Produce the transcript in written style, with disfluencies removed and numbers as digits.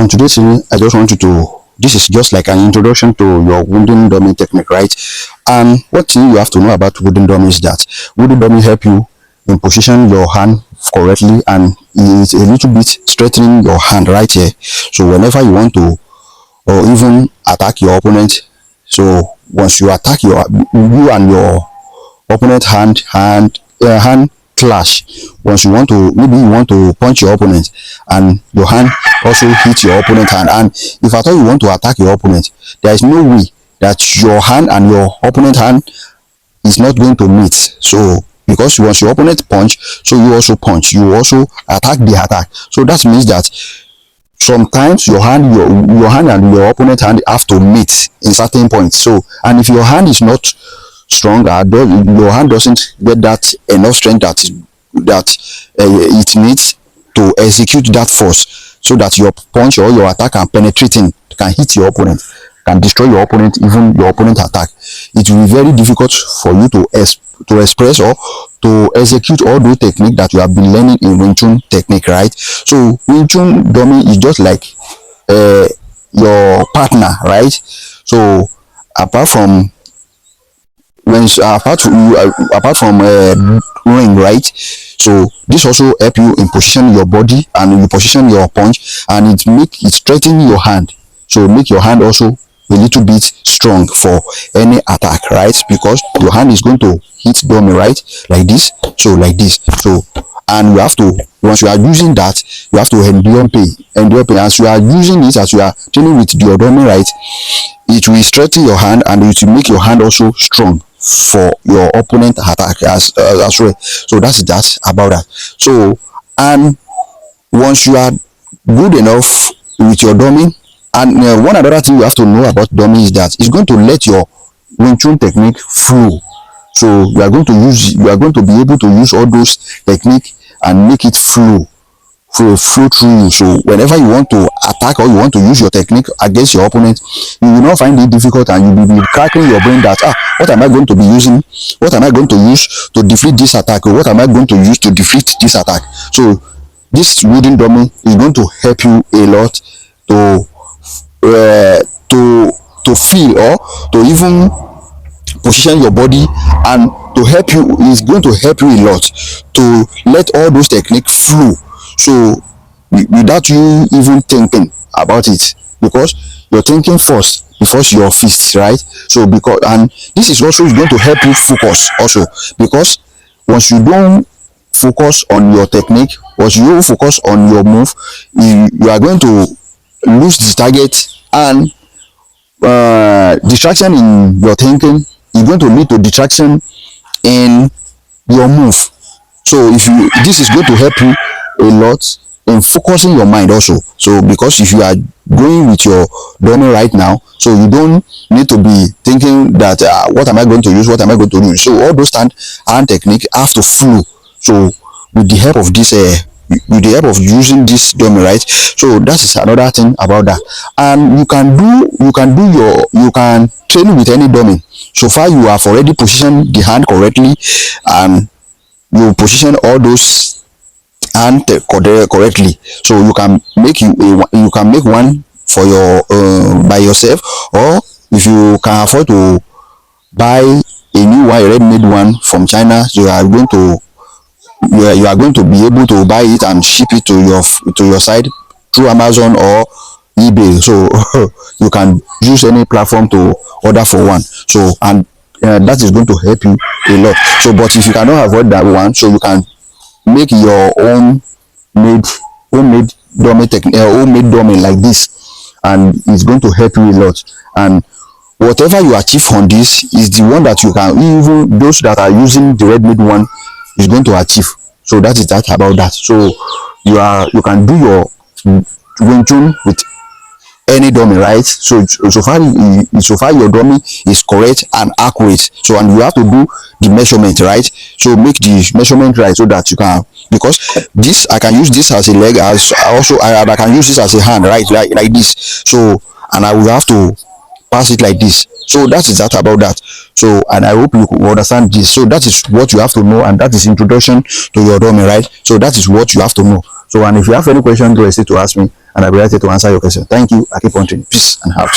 On today's series, I just want you to, this is just like an introduction to your wooden dummy technique, right? And what thing you have to know about wooden dummy is that wooden dummy help you in position your hand correctly, and it's a little bit strengthening your hand right here. So whenever you want to, or even attack your opponent, so once you attack you and your opponent hand clash. Once you want to, maybe you want to punch your opponent and your hand also hit your opponent hand, and if at all you want to attack your opponent, there is no way that your hand and your opponent hand is not going to meet. So because once your opponent punch, so you also punch, you also attack the attack. So that means that sometimes your hand and your opponent hand have to meet in certain points. So, and if your hand is not stronger, your hand doesn't get that enough strength that it needs to execute that force, so that your punch or your attack can penetrate in, can hit your opponent, can destroy your opponent, even your opponent attack. It will be very difficult for you to express or to execute all those techniques that you have been learning in Wing Chun technique, right? So Wing Chun dummy is just like your partner, right? So apart from ring, right? So this also help you in position your body and you position your punch, and it strengthen your hand, so make your hand also a little bit strong for any attack, right? Because your hand is going to hit dummy, right? Like this, so like this. So, and you have to, once you are using that, you have to endure pain. As you are using it, as you are dealing with your dummy, right, it will strengthen your hand and it will make your hand also strong for your opponent attack as well. So that's that about that. So, and once you are good enough with your dummy, and one other thing you have to know about dummy is that it's going to let your Wing Chun technique flow. So you are going to be able to use all those techniques and make it flow through you. So whenever you want to attack or you want to use your technique against your opponent, you will not find it difficult, and you will be cracking your brain that what am I going to be using, what am I going to use to defeat this attack, or what am I going to use to defeat this attack. So this wooden dummy is going to help you a lot to feel or to even position your body, and to help you, is going to help you a lot to let all those techniques flow. So without you even thinking about it, because you're thinking first before your fist, right? So because, and this is also going to help you focus also, because once you don't focus on your technique, once you focus on your move, you are going to lose the target, and distraction in your thinking is going to lead to distraction in your move. So this is going to help you a lot in focusing your mind also. So because if you are going with your dummy right now, so you don't need to be thinking that what am I going to use, what am I going to do. So all those hand technique have to flow. So with the help of this with the help of using this dummy, right? So that is another thing about that. And you can train with any dummy. So far you have already positioned the hand correctly, and you position all those hand correctly, so you can make one for your by yourself, or if you can afford to buy a new one, a ready-made one from China, so you are going to be able to buy it and ship it to your side through Amazon or eBay. So you can use any platform to order for one. So, and that is going to help you a lot. So but if you cannot avoid that one, so you can make your homemade dummy like this, and it's going to help you a lot. And whatever you achieve on this is the one that you can, even those that are using the ready-made one, is going to achieve. So that is that about that. So you can do your Wing Chun with any dummy, right? So far your dummy is correct and accurate. So, and you have to do the measurement, right? So make the measurement right, so that you can, because this, I can use this as a leg, as also I can use this as a hand, right? Like this. So, and I will have to pass it like this. So that is that about that. So, and I hope you understand this. So that is what you have to know, and that is introduction to your dummy, right? So that is what you have to know. So, and if you have any question, don't hesitate to ask me. and I'll be right here to answer your question. Thank you. I keep on to you. Peace and out.